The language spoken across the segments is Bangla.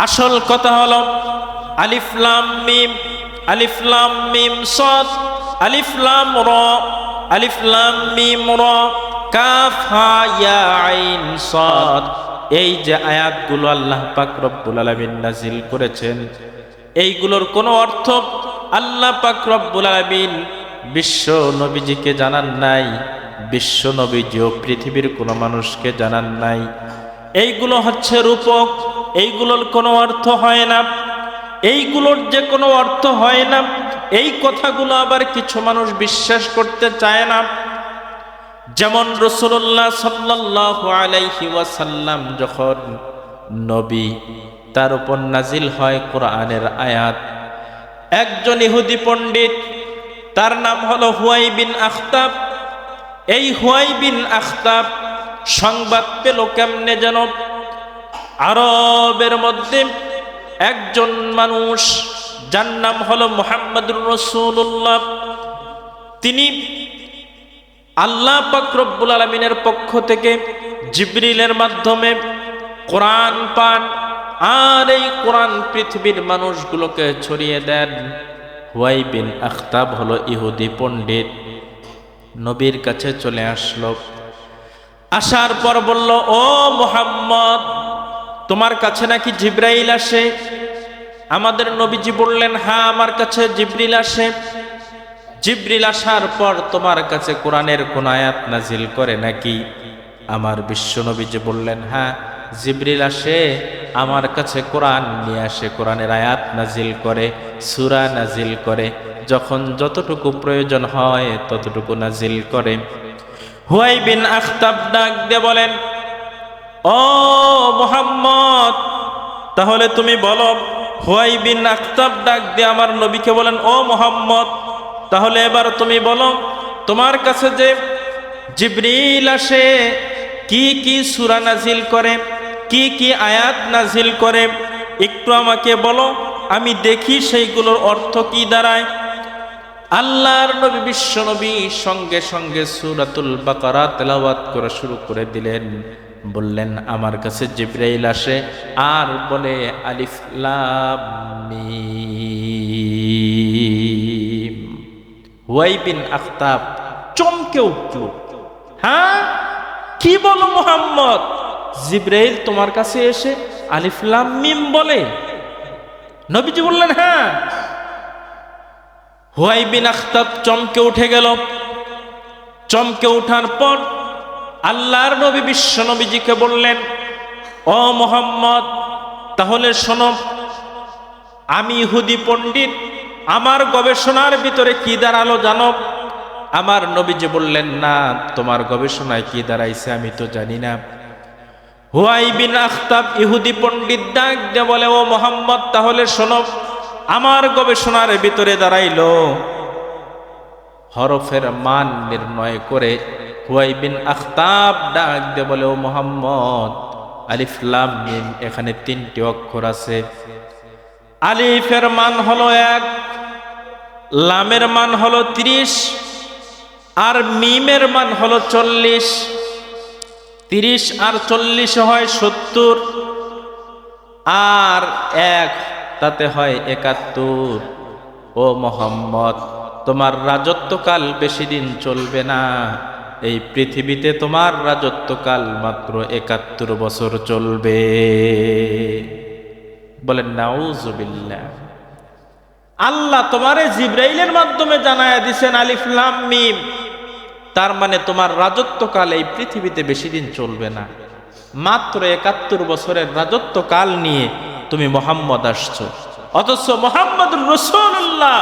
আসল কথা হলো আলিফ লাম মিম, আলিফ লাম মিম সাদ, আলিফ লাম র, আলিফ লাম মিম র, কাফ হা ইয়া আইন সাদ। এই যে আয়াতগুলো আল্লাহ পাক রব্বুল আলামিন নাজিল করেছেন, এইগুলোর কোনো অর্থ আল্লাহ পাক রব্বুল আলামিন বিশ্ব নবীজিকে জানান নাই, বিশ্ব নবীজিও পৃথিবীর কোনো মানুষকে জানান নাই। এইগুলো হচ্ছে রূপক, এইগুলোর কোনো অর্থ হয় না। এইগুলোর যে কোনো অর্থ হয় না, এই কথাগুলো আবার কিছু মানুষ বিশ্বাস করতে চায় না। যেমন রাসূলুল্লাহ সাল্লাল্লাহু আলাইহি ওয়াসাল্লাম যখন নবী, তার উপর নাজিল হয় কোরআনের আয়াত। একজন ইহুদি পণ্ডিত, তার নাম হলো হুয়াই বিন আখতাব। এই হুয়াই বিন আখতাব সংবাদ পেল কেমনে যেন, আরবের মধ্যে একজন মানুষ যার নাম হলো মুহাম্মদুর রাসূলুল্লাহ, তিনি আল্লাহ পাক রব্বুল আলামিনের পক্ষ থেকে জিবরিলের মাধ্যমে কোরআন পান, আর এই কোরআন পৃথিবীর মানুষগুলোকে ছড়িয়ে দেন। হুয়াই বিন আখতাব হলো ইহুদি পণ্ডিত, নবীর কাছে চলে আসলো। আসার পর বলল, ও মুহাম্মদ, তোমার কাছে নাকি জিবরাইল আসে? আমাদের নবীজি বললেন, হ্যাঁ, আমার কাছে জিবরিল আসে। জিবরিল আসার পর তোমার কাছে কোরআনের কোন আয়াত নাজিল করে নাকি? আমার বিশ্ব নবীজি বললেন, হ্যাঁ, জিবরিল আসে, আমার কাছে কোরআন নিয়ে আসে, কোরআনের আয়াত নাজিল করে, সূরা নাজিল করে, যখন যতটুকু প্রয়োজন হয় ততটুকু নাজিল করে। হুয়াই বিন আখতাব ডাক দিয়ে বলেন, ও মুহাম্মদ, তাহলে তুমি বলো। হুয়াই বিন আখতাব ডাক দিয়ে আমার নবীকে বলেন, ও মুহাম্মদ, তাহলে এবার তুমি বলো, তোমার কাছে যে জিবরিল আসে, কি কি সূরা নাজিল করে, কি কি আয়াত নাজিল করে, একটু আমাকে বলো, আমি দেখি সেইগুলোর অর্থ কি দাঁড়ায়। আল্লাহর নবী বিশ্ব নবী সঙ্গে সঙ্গে সূরাতুল বাকারা তেলাওয়াত করা শুরু করে দিলেন। বললেন, আমার কাছে জিবরাইল আসে আর বলে আলিফ লাম মিম। হুয়াই বিন আখতাব চমকে উঠল, হ্যাঁ, কি বলো মুহাম্মদ, জিবরাইল তোমার কাছে এসে আলিফ লাম মিম বলে? নবীজি বললেন, হ্যাঁ। হুয়াই বিন আখতাব চমকে উঠে গেল। চমকে ওঠার পর আল্লাহর নবী বিশ্ব নবীজিকে বললেন, ও মুহাম্মদ, তাহলে শোনো, আমি ইহুদি পণ্ডিত, আমার গবেষণার ভিতরে কি দাঁড়ালো জানো? আমার নবীজি বললেন, না, তোমার গবেষণায় কি দাঁড়াইছে আমি তো জানি না। হুয়াই বিন আখতাব ইহুদি পণ্ডিত ডাক দিয়ে বলে, ও মুহাম্মদ, তাহলে শোনো, আমার গবেষণার ভিতরে দাঁড়াইলো হরফের মান নির্ণয় করে। হুয়াই বিন আখতাব ডাক দিয়ে বলে, ও মুহাম্মদ, আলিফ লাম মিম, এখানে 3টি অক্ষর আছে। আলিফের মান হলো 1, লামের মান হলো 30, আর মিমের মান হলো 40। 30 আর 40 হয় 70, আর 1 তাতে হয় 71। ও মুহাম্মদ, তোমার রাজত্বকাল বেশি দিন চলবে না, এই পৃথিবীতে তোমার রাজত্বকাল মাত্র 71 বছর চলবে। বলেন নাউজুবিল্লাহ। আল্লাহ তোমারে জিবরাইলের মাধ্যমে জানায়া দিছেন আলিফ লাম মিম, তার মানে তোমার রাজত্বকাল এই পৃথিবীতে বেশি দিন চলবে না। মাত্র 71 বছরের রাজত্বকাল নিয়ে তুমি মুহাম্মদ আসছো, অথচ মুহাম্মদুর রাসূলুল্লাহ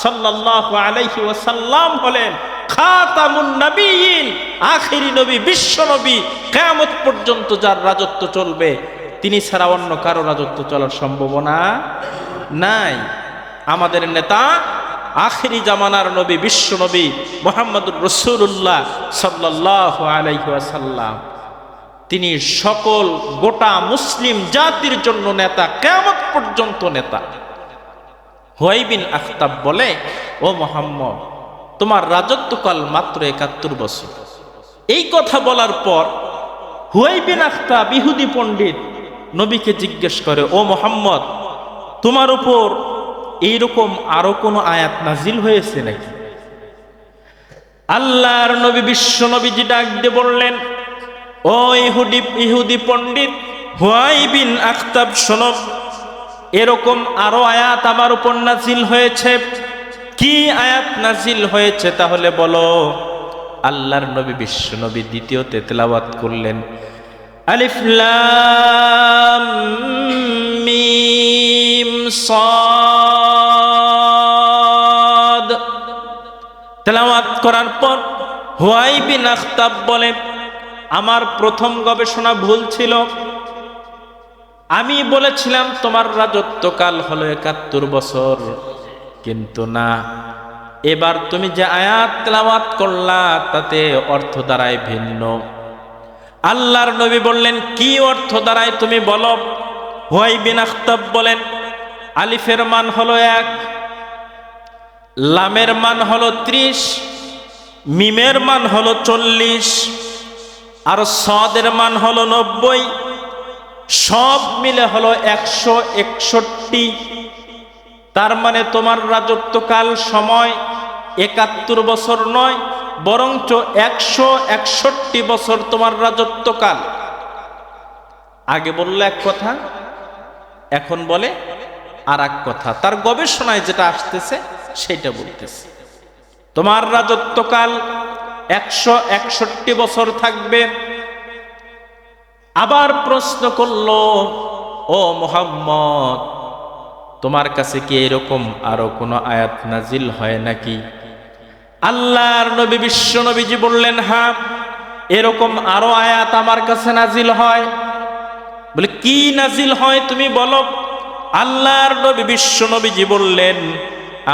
সাল্লাল্লাহু আলাইহি ওয়াসাল্লাম হলেন খাতামুন নবিয়্যিন, আখেরি নবী, বিশ্ব নবী, কিয়ামত পর্যন্ত যার রাজত্ব চলবে, তিনি ছাড়া অন্য কারো রাজত্ব চলার সম্ভাবনা নাই। আমাদের নেতা আখেরি জামানার নবী, বিশ্ব নবী মুহাম্মদুর রাসূলুল্লাহ সাল্লাল্লাহু আলাইহি ওয়াসাল্লাম, তিনি সকল গোটা মুসলিম জাতির জন্য নেতা, কিয়ামত পর্যন্ত নেতা। হুয়াই বিন আখতাব বলে, ও মুহাম্মদ, তোমার রাজত্বকাল মাত্র 71 বছর। এই কথা বলার পর হুয়াই বিন আখতাব ইহুদি পণ্ডিত নবীকে জিজ্ঞেস করে, ও মুহাম্মদ, তোমার উপর এইরকম আরো কোনো আয়াত নাজিল হয়েছে নাকি? আল্লাহর নবী বিশ্ব নবীজি ডাক দিয়ে বললেন, ও ইহুদি পণ্ডিত হুয়াই বিন আখতাব, শোনো, এরকম আরো আয়াত আমার উপর নাজিল হয়েছে। কি আয়াত নাজিল হয়েছে তাহলে বলো। আল্লাহর নবী বিশ্ব নবী দ্বিতীয়তে তেলাওয়াত করলেন, আলিফ লাম মিম সাদ। তেলাওয়াত করার পর হুয়াই বিন আখতাব বলে, আমার প্রথম গবেষণা ভুল ছিল। আমি বলেছিলাম তোমার রাজত্বকাল হলো ৭১ বছর, কিন্তু না, এবার তুমি যে আয়াত তেলাওয়াত করলা তাতে অর্থ দাঁড়ায় ভিন্ন। আল্লাহর নবী বললেন, কি অর্থ দাঁড়ায় তুমি বলো। হুয়াই বিন আখতাব বলেন, আলিফের মান হলো ১, লামের মান হলো ৩০, মিমের মান হলো ৪০, আর সাদের মান হলো ৯০, সব মিলে হলো ১৬১। তার মানে তোমার রাজত্বকাল সময় ৭১ বছর নয়, বরঞ্চ ১৬১ বছর তোমার রাজত্বকাল। আগে বলল এক কথা, এখন বলে আর এক কথা। তার গবেষণায় যেটা আসতেছে সেটা বলতেছে, তোমার রাজত্বকাল ১৬১ বছর থাকবে। আবার প্রশ্ন করলো, ও মুহাম্মদ, তোমার কাছে কি এরকম আরো কোনো আয়াত নাজিল হয় নাকি? আল্লাহর নবী বিশ্ব নবীজি বললেন, হ্যাঁ, এরকম আরো আয়াত আমার কাছে নাজিল হয়। বলে, কি নাজিল হয় তুমি বলো। আল্লাহর নবী বিশ্ব নবীজি বললেন,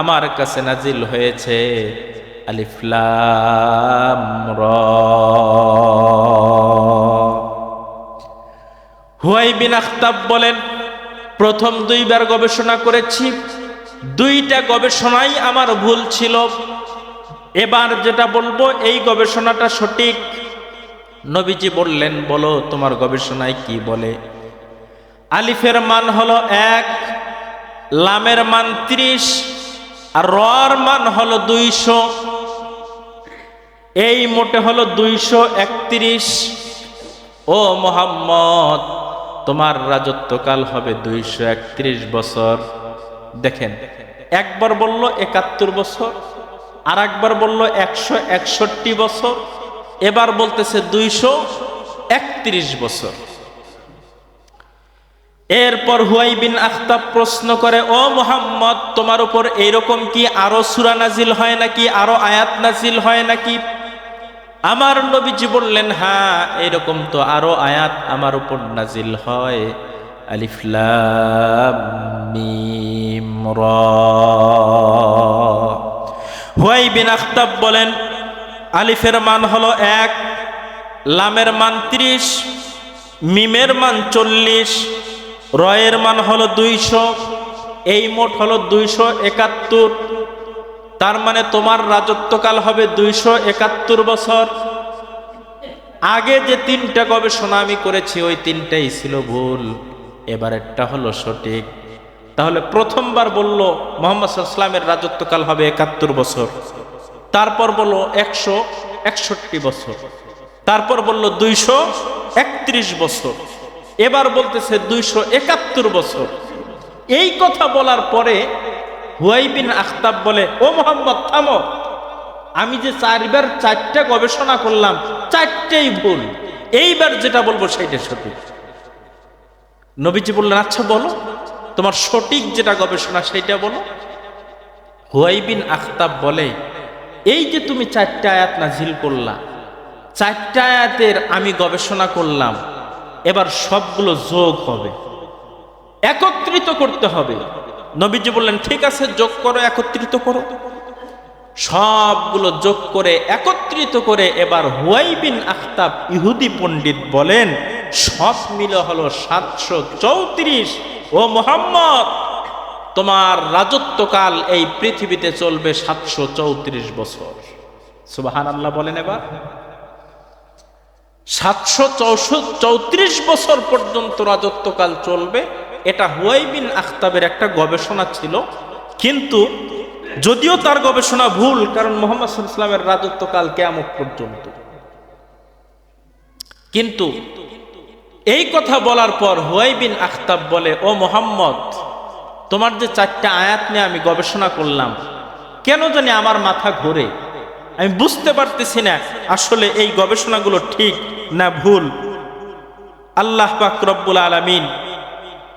আমার কাছে নাজিল হয়েছে আলিফ লাম র। হুয়াই বিন আখতাব বলেন, প্রথম ২ বার গবেষণা করেছি, ২টা গবেষণাই আমার ভুল ছিল। এবার যেটা বলবো এই গবেষণাটা সঠিক। নবীজি বললেন, বলো তোমার গবেষণায় কি বলে। আলিফের মান হলো ১, লামের মান ৩০, আর রর মান হলো ২০০। এই মোটে হলো ২৩১। ও মুহাম্মদ, তোমার রাজত্বকাল হবে ২৩১ বছর। দেখেন, একবার বলল ৭১ বছর, আর একবার বলল ১৬১ বছর, এবার বলতেছে ২৩১ বছর। এরপর হুয়াই বিন আখতাব প্রশ্ন করে, ও মুহাম্মদ, তোমার উপর এইরকম কি আরো সূরা নাজিল হয় নাকি, আরো আয়াত নাজিল হয় নাকি? আমার নবীজি বললেন, হ্যাঁ, এরকম তো আরো আয়াত আমার উপর নাজিল হয়। আলিফ লাম মিম র। হুয়াই বিন আখতাব বলেন, আলিফের মান হলো ১, লামের মান ৩০, মিমের মান ৪০, রয়ের মান হলো ২০০। এই মোট হলো ২৭১। তার মানে তোমার রাজত্বকাল হবে ২৭১ বছর। আগে যে ৩টা গবেষণা আমি করেছি ওই ৩টাই ছিল ভুল, এবারেরটা হলো সঠিক। তাহলে প্রথমবার বলল মুহাম্মদ সাল্লাল্লাহু আলাইহি ওয়াসাল্লামের রাজত্বকাল হবে ৭১ বছর, তারপর বলল ১৬১ বছর, তারপর বলল ২৩১ বছর, এবার বলতেছে ২৭১ বছর। এই কথা বলার পরে হুয়াই বিন আখতাব বলে, ও মুহাম্মদ, থামো, আমি যে ৪বার ৪টা গবেষণা করলাম ৪টেই ভুল, এইবার যেটা বলবো সেইটা সঠিক। নবীজি বললেন, আচ্ছা বলো, তোমার সঠিক যেটা গবেষণা সেইটা বলো। হুয়াই বিন আখতাব বলে, এই যে তুমি ৪টা আয়াত নাজিল করলা, ৪টা আয়াতের আমি গবেষণা করলাম, এবার সবগুলো যোগ হবে, একত্রিত করতে হবে। নবীজি বললেন, ঠিক আছে, যোগ করো, একত্রিত করো। সবগুলো যোগ করে একত্রিত করে এবার হুয়াই বিন আখতাব ইহুদি পণ্ডিত বলেন, সব মিলে হলো ৭৩৪। ও মুহাম্মদ, তোমার রাজত্বকাল এই পৃথিবীতে চলবে ৭৩৪ বছর। সুবহানাল্লাহ বলেন। এবার 734 বছর পর্যন্ত রাজত্বকাল চলবে। এটা হুয়াই বিন আখতাবের একটা গবেষণা ছিল, কিন্তু যদিও তার গবেষণা ভুল, কারণ মুহাম্মদ সাল্লাল্লাহু আলাইহি ওয়াসাল্লামের রাজত্বকাল কিয়ামত পর্যন্ত। কিন্তু এই কথা বলার পর হুয়াই বিন আখতাব বলে, ও মুহাম্মদ, তোমার যে 4টা আয়াত নিয়ে আমি গবেষণা করলাম, কেন জানি আমার মাথা ঘোরে, আমি বুঝতে পারতেছি না আসলে এই গবেষণাগুলো ঠিক না ভুল। আল্লাহ পাক রব্বুল আলামিন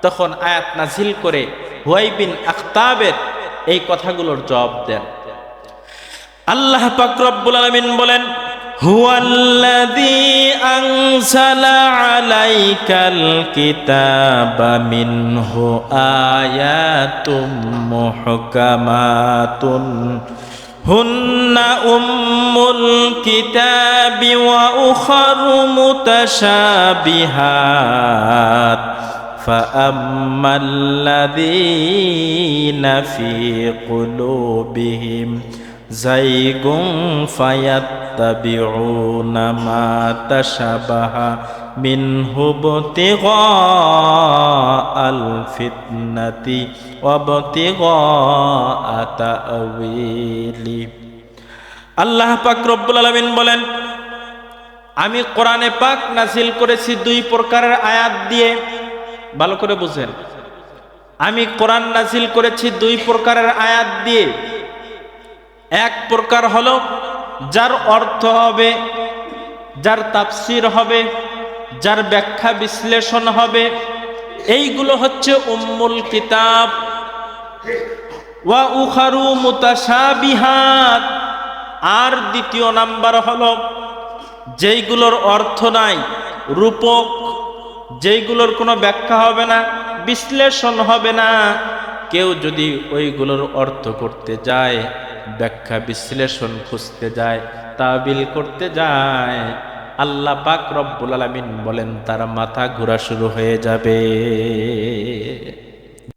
তখন আয়াত নাজিল করে হুয়াই বিন আখতাবের এই কথাগুলোর জবাব দেন। আল্লাহ পাক রব্বুল আলামিন বলেন, হুয়াল্লাযী আনজালা আলাইকাল কিতাবা মিনহু আয়াতুম মুহকামাতুন হুন্না উম্মুল কিতাবি ওয়া উখারু মুতাশাবিহাত ফাআম্মাল্লাযীনা ফী কুলুবিহিম যায়গুন ফায়াত্তাবিউনা মা তাশাবাহা মিনহু ইবতিগাআল ফিতনাতি ওয়া ইবতিগাআ তা'ওয়িলি। আল্লাহ পাক রব্বুল আলামিন বলেন, আমি কোরআনে পাক নাজিল করেছি 2 প্রকারের আয়াত দিয়ে। ভালো করে বুঝেন, আমি কোরআন নাজিল করেছি 2 প্রকারের আয়াত দিয়ে। এক প্রকার হলো যার অর্থ হবে, যার তাফসীর হবে, যার ব্যাখ্যা বিশ্লেষণ হবে, এইগুলো হচ্ছে উম্মুল কিতাব। ওয়া উখারু মুতাশাবিহাত, আর দ্বিতীয় নাম্বার হলো যেইগুলোর অর্থ নাই, রূপক, যেইগুলোর কোনো ব্যাখ্যা হবে না, বিশ্লেষণ হবে না। কেউ যদি ওইগুলোর অর্থ করতে যায়, ব্যাখ্যা বিশ্লেষণ খুঁজতে যায়, তাবিল করতে যায়, আল্লাহ পাক রব্বুল আলামিন বলেন তার মাথা ঘোরা শুরু হয়ে যাবে।